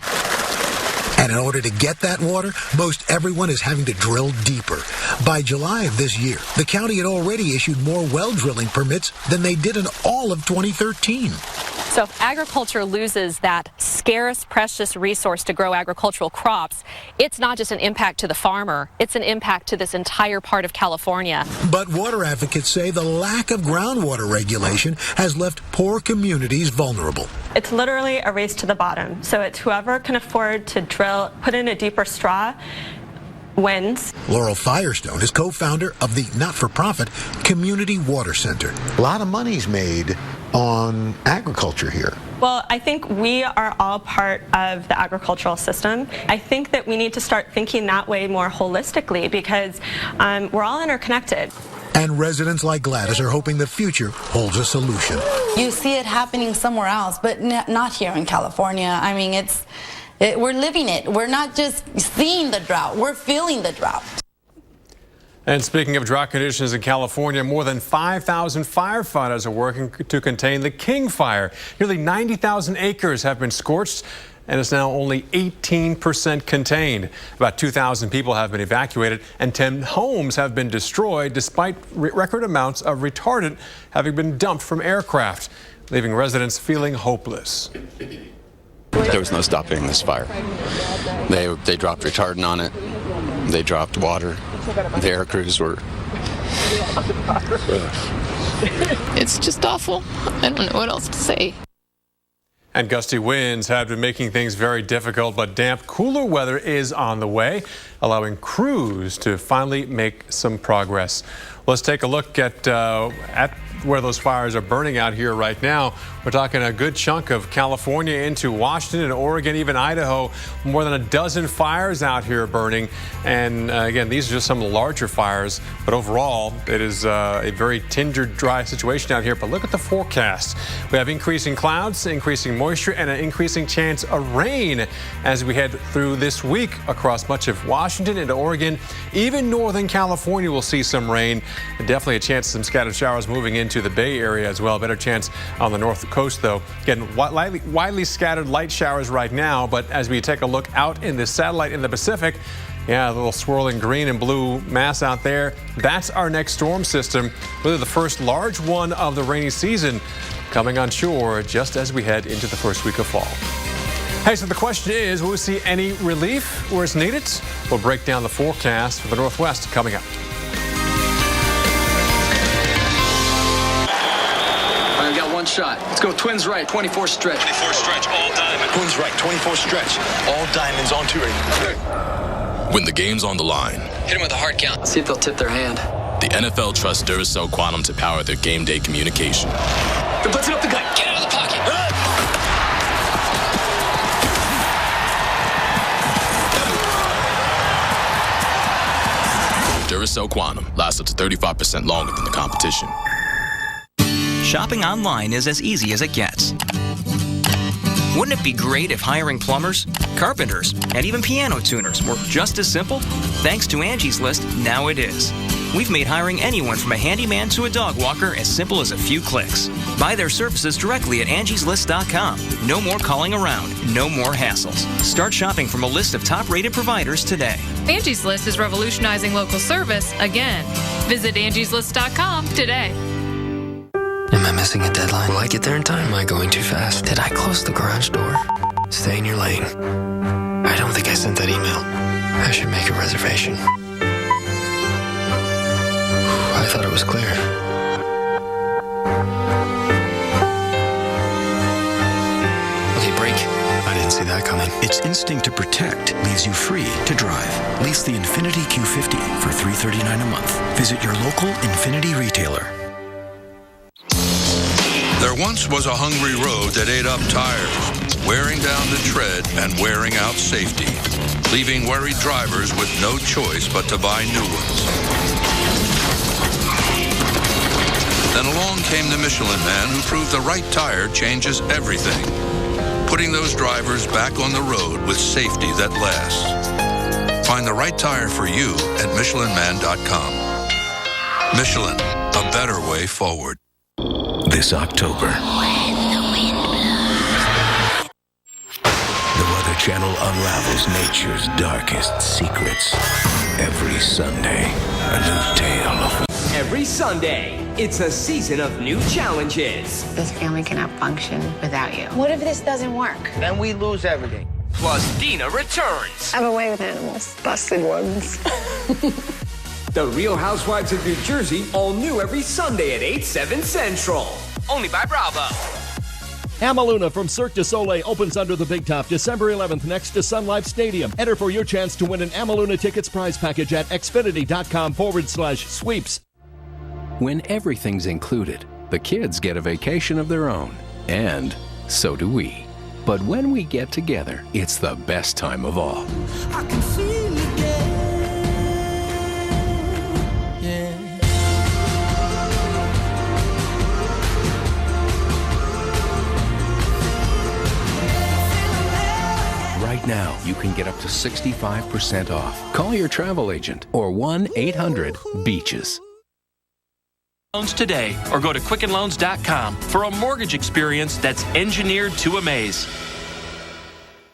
And in order to get that water, most everyone is having to drill deeper. By July of this year, the county had already issued more well drilling permits than they did in all of 2013. So if agriculture loses that scarce, precious resource to grow agricultural crops, it's not just an impact to the farmer, it's an impact to this entire part of California. But water advocates say the lack of groundwater regulation has left poor communities vulnerable. It's literally a race to the bottom. So it's whoever can afford to drill, put in a deeper straw, wins. Laurel Firestone is co-founder of the not-for-profit Community Water Center. A lot of money's made on agriculture here. Well, I think we are all part of the agricultural system. I think that we need to start thinking that way more holistically because we're all interconnected. And residents like Gladys are hoping the future holds a solution. You see it happening somewhere else, but not here in California. I mean, we're living it. We're not just seeing the drought, we're feeling the drought. And speaking of drought conditions in California, more than 5,000 firefighters are working to contain the King Fire. Nearly 90,000 acres have been scorched, and it's now only 18% contained. About 2,000 people have been evacuated, and 10 homes have been destroyed, despite record amounts of retardant having been dumped from aircraft, leaving residents feeling hopeless. There was no stopping this fire. They dropped retardant on it. They dropped water. The air crews were... It's just awful. I don't know what else to say. And gusty winds have been making things very difficult, but damp, cooler weather is on the way, allowing crews to finally make some progress. Let's take a look at where those fires are burning out here right now. We're talking a good chunk of California into Washington and Oregon, even Idaho. More than a dozen fires out here burning. And again, these are just some of the larger fires. But overall, it is a very tindered, dry situation out here. But look at the forecast. We have increasing clouds, increasing moisture, and an increasing chance of rain as we head through this week across much of Washington into Oregon. Even Northern California will see some rain. And definitely a chance of some scattered showers moving into the Bay Area as well. Better chance on the north coast, though. Again, widely scattered light showers right now, but as we take a look out in the satellite in the Pacific, Yeah, a little swirling green and blue mass out there. That's our next storm system, really the first large one of the rainy season, coming on shore just as we head into the first week of fall. Hey, so the question is, will we see any relief where it's needed? We'll break down the forecast for the Northwest coming up. I've got one shot. Let's go Twins right, 24 stretch. 24 stretch, all diamonds. Twins right, 24 stretch. All diamonds on touring. When the game's on the line, Hit him with a hard count. See if they'll tip their hand. the NFL trusts Duracell Quantum to power their game day communication. They're blitzing up the gut. Get out of the pocket. Duracell Quantum lasts up to 35% longer than the competition. Shopping online is as easy as it gets. Wouldn't it be great if hiring plumbers, carpenters, and even piano tuners were just as simple? Thanks to Angie's List, now it is. We've made hiring anyone from a handyman to a dog walker as simple as a few clicks. Buy their services directly at angieslist.com. No more calling around, no more hassles. Start shopping from a list of top-rated providers today. Angie's List is revolutionizing local service again. Visit angieslist.com today. Am I missing a deadline? Will I get there in time? Am I going too fast? Did I close the garage door? Stay in your lane. I don't think I sent that email. I should make a reservation. I thought it was clear. Okay, brake. I didn't see that coming. Its instinct to protect leaves you free to drive. Lease the Infiniti Q50 for $339 a month. Visit your local Infiniti retailer. There once was a hungry road that ate up tires, wearing down the tread and wearing out safety, leaving worried drivers with no choice but to buy new ones. Then along came the Michelin Man who proved the right tire changes everything, putting those drivers back on the road with safety that lasts. Find the right tire for you at MichelinMan.com. Michelin, a better way forward. This October, the Weather Channel unravels nature's darkest secrets. Every Sunday, a new tale of... Every Sunday, it's a season of new challenges. This family cannot function without you. What if this doesn't work? Then we lose everything. Plus, Dina returns. I'm away with animals. Busted ones. The Real Housewives of New Jersey, all new every Sunday at 8, 7 Central. Only by Bravo. Amaluna from Cirque du Soleil opens under the Big Top December 11th next to Sun Life Stadium. Enter for your chance to win an Amaluna Tickets prize package at Xfinity.com/sweeps. When everything's included, the kids get a vacation of their own. And so do we. But when we get together, it's the best time of all. I can feel it again. Right now, you can get up to 65% off. Call your travel agent or 1-800-BEACHES. Loans today or go to quickenloans.com for a mortgage experience that's engineered to amaze.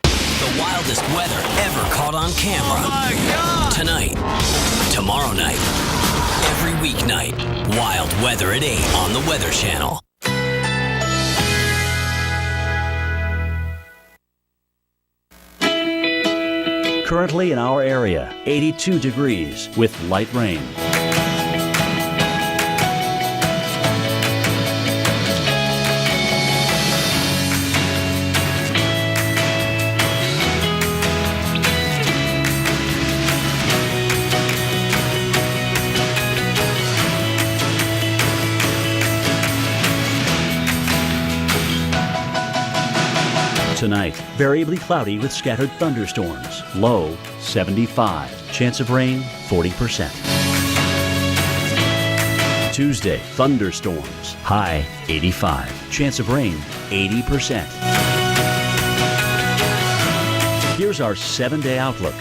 The wildest weather ever caught on camera. Oh my God! Tonight, tomorrow night, every weeknight. Wild weather at 8 on the Weather Channel. Currently in our area, 82 degrees with light rain. Tonight, variably cloudy with scattered thunderstorms. Low 75. Chance of rain 40%. Tuesday, thunderstorms. High 85. Chance of rain 80%. Here's our 7-day outlook.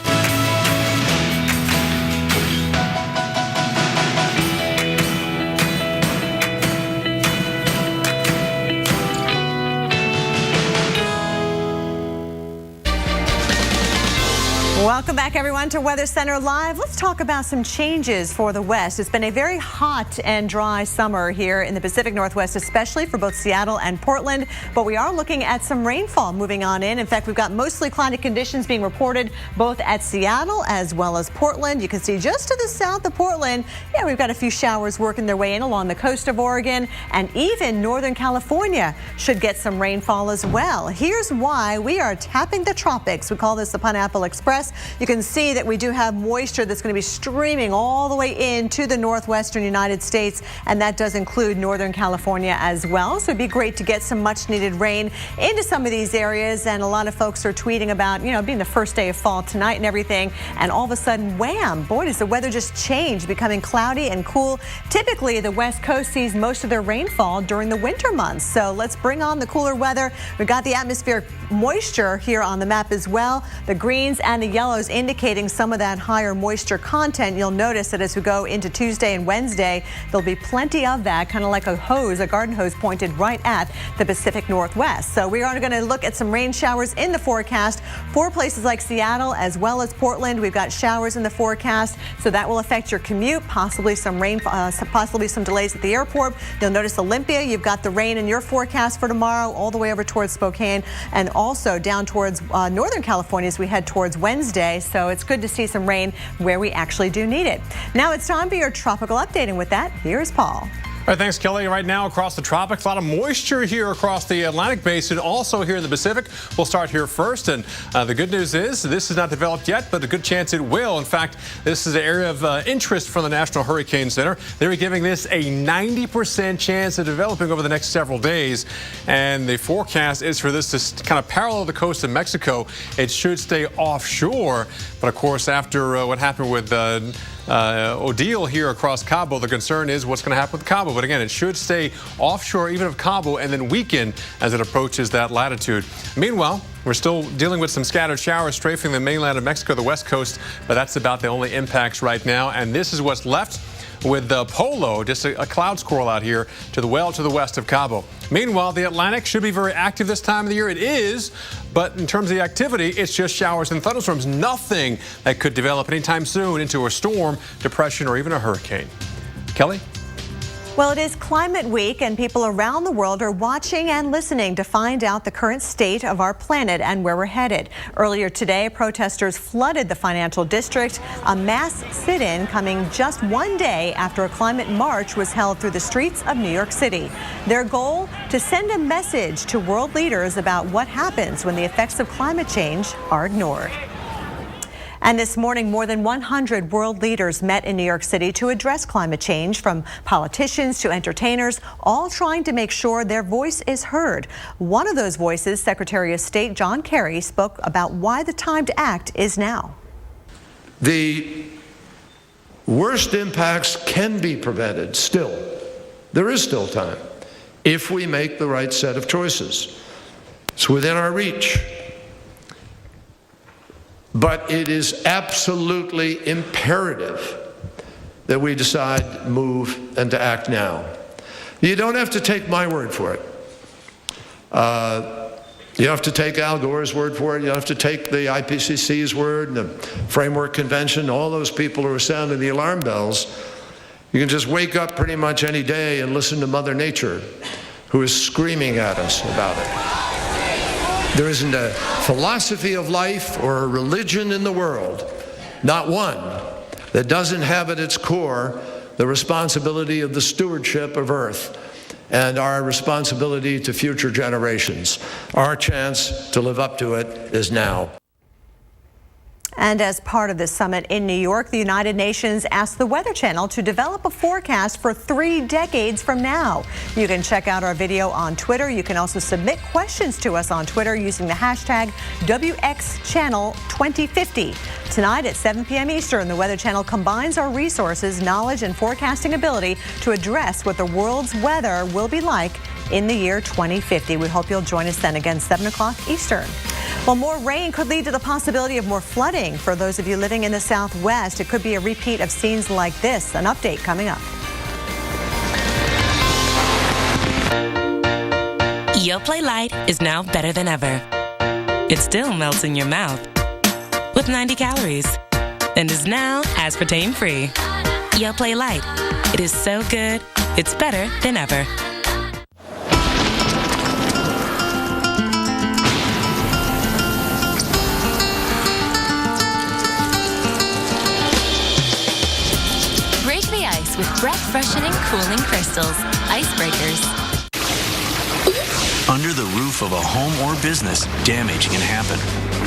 Welcome back, everyone, to Weather Center Live. Let's talk about some changes for the West. It's been a very hot and dry summer here in the Pacific Northwest, especially for both Seattle and Portland. But we are looking at some rainfall moving on in. In fact, we've got mostly cloudy conditions being reported both at Seattle as well as Portland. You can see just to the south of Portland, we've got a few showers working their way in along the coast of Oregon, and even Northern California should get some rainfall as well. Here's why we are tapping the tropics. We call this the Pineapple Express. You can see that we do have moisture that's going to be streaming all the way into the northwestern United States, and that does include Northern California as well. So it'd be great to get some much needed rain into some of these areas. And a lot of folks are tweeting about, being the first day of fall tonight and everything. And all of a sudden, wham, boy, does the weather just change, becoming cloudy and cool. Typically, the West Coast sees most of their rainfall during the winter months. So let's bring on the cooler weather. We've got the atmospheric moisture here on the map as well. The greens and the yellows indicating some of that higher moisture content. You'll notice that as we go into Tuesday and Wednesday, there'll be plenty of that, kind of like a garden hose pointed right at the Pacific Northwest. So we are going to look at some rain showers in the forecast for places like Seattle as well as Portland. We've got showers in the forecast, so that will affect your commute, possibly some rain, possibly some delays at the airport. You'll notice Olympia, you've got the rain in your forecast for tomorrow all the way over towards Spokane and also down towards Northern California as we head towards Wednesday. So it's good to see some rain where we actually do need it. Now it's time for your tropical update, and with that, here's Paul. All right, thanks, Kelly. Right now across the tropics, a lot of moisture here across the Atlantic basin, also here in the Pacific. We'll start here first, and the good news is this is not developed yet, but a good chance it will. In fact, this is an area of interest from the National Hurricane Center. They're giving this a 90% chance of developing over the next several days, and the forecast is for this to kind of parallel the coast of Mexico. It should stay offshore, but of course, after what happened with Odile here across Cabo, the concern is what's going to happen with Cabo. But again, it should stay offshore even of Cabo and then weaken as it approaches that latitude. Meanwhile, we're still dealing with some scattered showers strafing the mainland of Mexico, the west coast, but that's about the only impacts right now. And this is what's left with the Polo, just a cloud squirrel out here to the west of Cabo. Meanwhile, the Atlantic should be very active this time of the year. It is, but in terms of the activity, it's just showers and thunderstorms. Nothing that could develop anytime soon into a storm, depression, or even a hurricane. Kelly? Well, it is Climate Week, and people around the world are watching and listening to find out the current state of our planet and where we're headed. Earlier today, protesters flooded the financial district, a mass sit-in coming just one day after a climate march was held through the streets of New York City. Their goal, to send a message to world leaders about what happens when the effects of climate change are ignored. And this morning, more than 100 world leaders met in New York City to address climate change, from politicians to entertainers, all trying to make sure their voice is heard. One of those voices, Secretary of State John Kerry, spoke about why the time to act is now. The worst impacts can be prevented still. There is still time if we make the right set of choices. It's within our reach. But it is absolutely imperative that we decide, move, and to act now. You don't have to take my word for it. You don't have to take Al Gore's word for it. You don't have to take the IPCC's word and the Framework Convention, all those people who are sounding the alarm bells. You can just wake up pretty much any day and listen to Mother Nature, who is screaming at us about it. There isn't a philosophy of life or a religion in the world, not one, that doesn't have at its core the responsibility of the stewardship of Earth and our responsibility to future generations. Our chance to live up to it is now. And as part of this summit in New York, the United Nations asked the Weather Channel to develop a forecast for 3 decades from now. You can check out our video on Twitter. You can also submit questions to us on Twitter using the hashtag WXChannel2050. Tonight at 7 p.m. Eastern, the Weather Channel combines our resources, knowledge, and forecasting ability to address what the world's weather will be like in the year 2050. We hope you'll join us then, again, 7 o'clock Eastern. Well, more rain could lead to the possibility of more flooding for those of you living in the Southwest. It could be a repeat of scenes like this. An update coming up. Yoplait Light is now better than ever. It still melts in your mouth, with 90 calories and is now aspartame-free. Yoplait Light. It is so good, it's better than ever. Break the ice with breath-freshening, cooling crystals. Icebreakers. Under the roof of a home or business, damage can happen.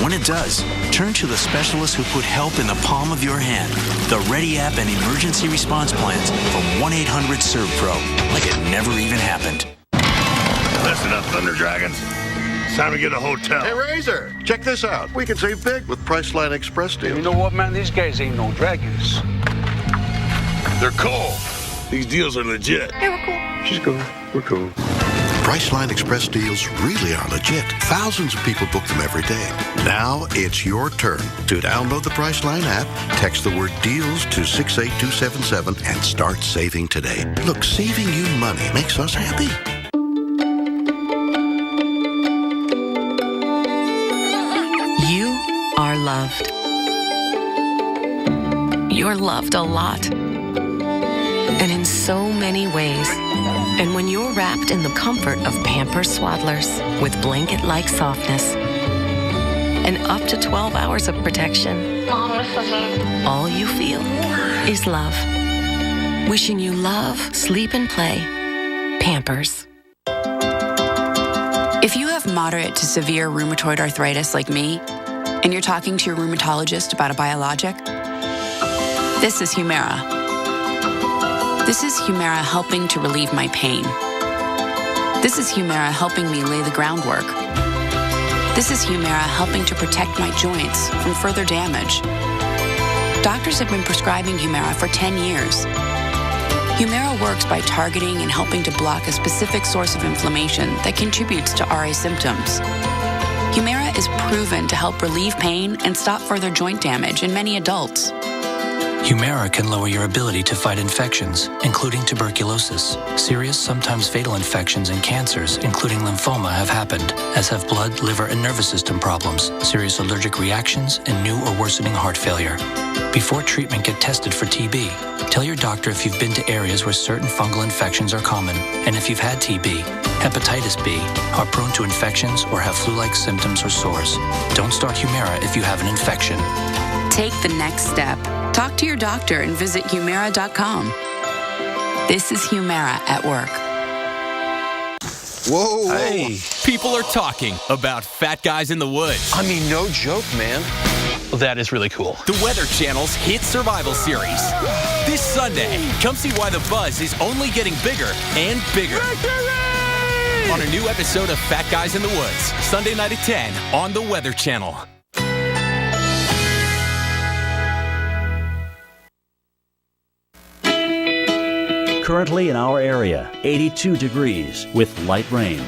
When it does, turn to the specialists who put help in the palm of your hand. The Ready app and emergency response plans from 1-800-SERVPRO. Like it never even happened. Listen up, Thunder Dragons. It's time to get a hotel. Hey, Razor, check this out. We can save big with Priceline Express deals. You know what, man? These guys ain't no dragons. They're cool. These deals are legit. Hey, we're cool. She's cool. We're cool. Priceline Express deals really are legit. Thousands of people book them every day. Now it's your turn to download the Priceline app, text the word DEALS to 68277, and start saving today. Look, saving you money makes us happy. You are loved. You're loved a lot. And in so many ways. And when you're wrapped in the comfort of Pampers Swaddlers with blanket-like softness and up to 12 hours of protection, all you feel is love. Wishing you love, sleep, and play. Pampers. If you have moderate to severe rheumatoid arthritis like me, and you're talking to your rheumatologist about a biologic, this is Humira. This is Humira helping to relieve my pain. This is Humira helping me lay the groundwork. This is Humira helping to protect my joints from further damage. Doctors have been prescribing Humira for 10 years. Humira works by targeting and helping to block a specific source of inflammation that contributes to RA symptoms. Humira is proven to help relieve pain and stop further joint damage in many adults. Humira can lower your ability to fight infections, including tuberculosis. Serious, sometimes fatal infections and cancers, including lymphoma, have happened, as have blood, liver, and nervous system problems, serious allergic reactions, and new or worsening heart failure. Before treatment, get tested for TB. Tell your doctor if you've been to areas where certain fungal infections are common, and if you've had TB, hepatitis B, are prone to infections, or have flu-like symptoms or sores. Don't start Humira if you have an infection. Take the next step. Talk to your doctor and visit Humira.com. This is Humira at work. Whoa. Hey, people are talking about Fat Guys in the Woods. I mean, no joke, man. That is really cool. The Weather Channel's hit survival series. This Sunday, come see why the buzz is only getting bigger and bigger. On a new episode of Fat Guys in the Woods, Sunday night at 10 on the Weather Channel. Currently in our area, 82 degrees with light rain.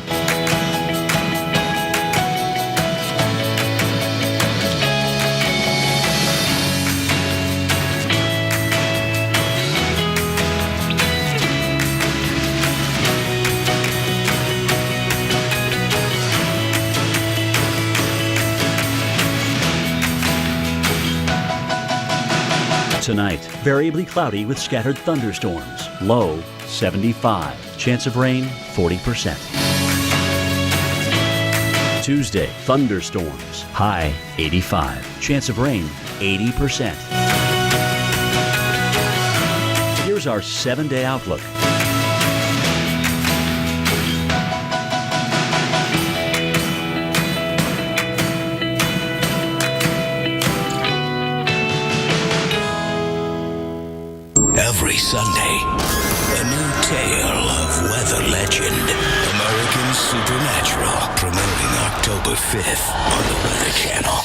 Tonight, variably cloudy with scattered thunderstorms. Low 75. Chance of rain 40%. Tuesday, thunderstorms. High 85. Chance of rain 80%. Here's our 7-day outlook. Every Sunday, a new tale of weather legend. American Supernatural, premiering October 5th on the Weather Channel.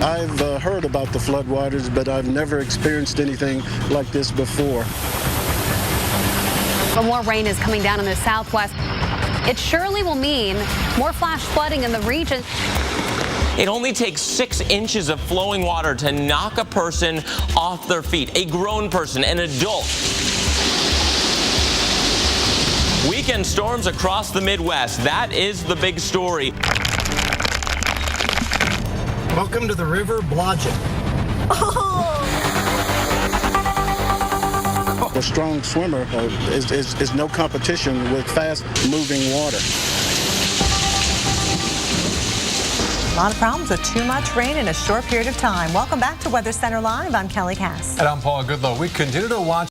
I've heard about the floodwaters, but I've never experienced anything like this before. But more rain is coming down in the southwest. It surely will mean more flash flooding in the region. It only takes 6 inches of flowing water to knock a person off their feet, a grown person, an adult. Weekend storms across the Midwest. That is the big story. Welcome to the River Blodgett. A strong swimmer is no competition with fast-moving water. A lot of problems with too much rain in a short period of time. Welcome back to Weather Center Live. I'm Kelly Cass. And I'm Paul Goodlow. We continue to watch